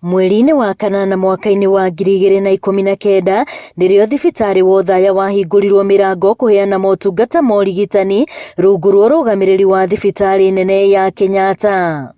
Mweri-inĩ wa kanana mwaka-inĩ wa 2019 nĩrĩo thibitarĩ wa Othaya wahingũrirwo mĩrango kũheana motungata ma ũrigitani rungu rwa ũrũgamĩrĩri wa thibitarĩ nene ya Kenyatta.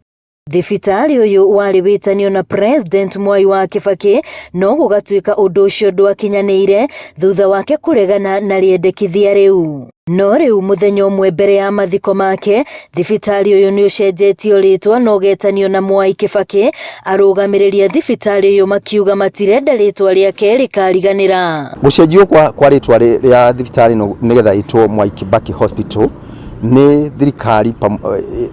Thibitarĩ ũyũ warĩ wĩtanio na President Mwai Kibaki, no gũgatuĩka ũndũ ũcio ndwakinyanĩire thutha wake kũregana na rĩendekithia rĩu. No rĩu mũthenya ũmwe mbere ya mathiko make, thibitarĩ ũyũ nĩ ũcenjetio rĩtwa na ũgetanio na Mwai Kibaki. Arũgamĩrĩri a thibitarĩ ũyũ makiuga matirenda rĩtwa rĩake rĩkariganĩra. Gũcenjio kwa rĩtwa rĩa thibitarĩ nĩgetha ĩtwo Mwai Kibaki Hospital ni thirikari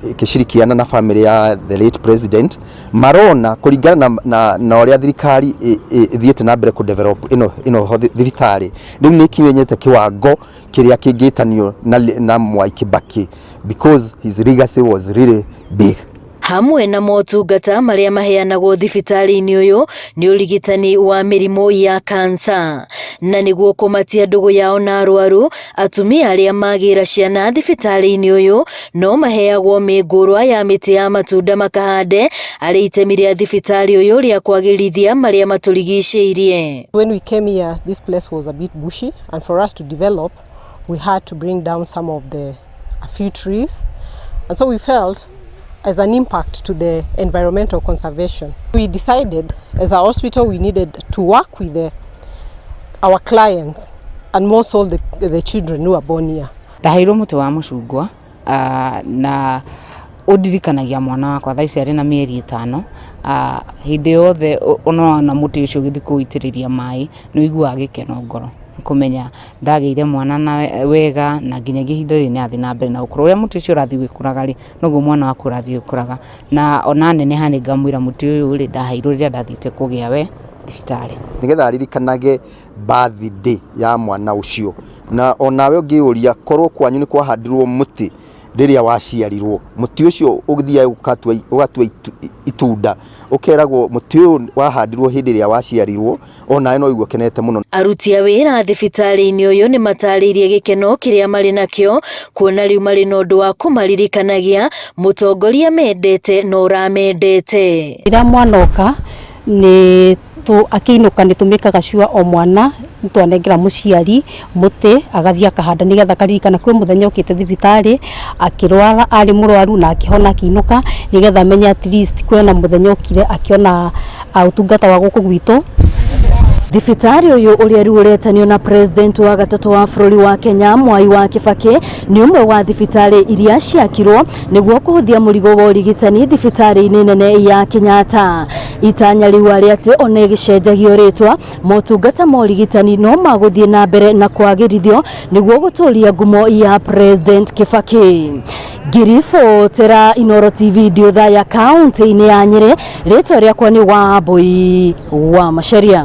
ikishirikiana na family ya the late president marona kuringana na ũrĩa thirikari ithiĩte na mbere ku develop ino thirikari rĩu nĩ kimenyete kiwango kĩrĩa kĩngĩtanio na Mwai Kibaki because his legacy was really big. Hamwe na motungata marĩa maheanagwo thibitarĩ-inĩ ũyũ nĩ ũrigitani wa mĩrimũ ya kansa, na nĩguo kũmatia ndũgũ yao na arwaru, atumia arĩa magĩra ciana thibitarĩ-inĩ ũyũ no maheagwo mĩngũrwa ya mĩtĩ ya matunda makahande arĩ itemi rĩa thibitarĩ ũyũ rĩa kwagĩrithia marĩa matũrigicĩirie. When we came here, this place was a bit bushy, and for us to develop we had to bring down a few trees, and so we felt as an impact to the environmental conservation. We decided as a hospital we needed to work with our clients and more so the children who are born here. Ndaheirwo mũtĩ wa mũcungwa na ũndirikanagia mwana wakwa thaa ici arĩ na mĩeri 5. Hĩndĩ yothe ona mũtĩ ũcio ũgĩthiĩ kũwĩitĩrĩria maĩ nĩ ũiguaga gĩkeno ngoro kumenya ndagĩire mwana na wega na nginya ihinda rĩrĩ nĩ athiĩ na mbere na gũkũra. Ũrĩa mũtĩ ũcio ũrathiĩ gwĩkũraga rĩ noguo mwana waku ũrathiĩ gwĩkũraga, na ona neneha nĩ ngamwĩra mũtĩ ũyũ rĩ ndaheirwo rĩrĩa ndathiĩte kũgĩa we thibitarĩ nĩgetha aririkanage birthday ya mwana ũcio. Na onawe ũngĩũria korwo kwanyu nĩ kwahandirwo mũtĩ rĩrĩa waciarirwo, mũtĩ ũcio ũgĩthiaga ũgatua itunda ũkeragwo mũtĩ ũyũ wahandirwo hĩndĩ ĩrĩa waciarirwo, onawe no igua kenete mũno. Aruti a wĩra thibitarĩ-inĩ ũyũ nĩ matarĩirie gĩkeno kĩrĩa marĩ nakĩo kuona rĩu marĩ na ũndũ wa kũmaririkanagia mũtongoria mendete no ũramendete. Rĩrĩa mwana oka nĩ akĩinũka nĩ tũmĩkaga sure o mwana twanengera mũciari mũtĩ agathiĩ akahanda nĩgetha akaririkana kwĩ mũthenya ũkĩte thibitarĩ akĩrwara arĩ mũrwaru na akĩhona akĩinũka nĩgetha amenye at least kwĩna mũthenya ũkire akĩona ũtungata wa gũkũ gwitũ. Thibitarĩ ũyũ ũrĩa rĩu ũretanio na President wa gatatũ wa bũrũri wa Kenya Mwai Kibaki nĩ ũmwe wa thibitarĩ iria ciakirwo nĩguo kũhũthia mũrigo wa ũrigitani thibitarĩ-inĩ nene ya Kenyatta. Itanya rĩu arĩ atĩ ona ĩgĩcenjagio rĩtwa motungata ma ũrigitani no magũthiĩ na mbere na kwagĩrithio nĩguo gũtũũria ngumo ya President Kibaki. Ngiribotera Inooro TV Othaya kaunti-inĩ ya Nyeri, rĩtwa rĩakwa nĩ Wambui wa Macharia.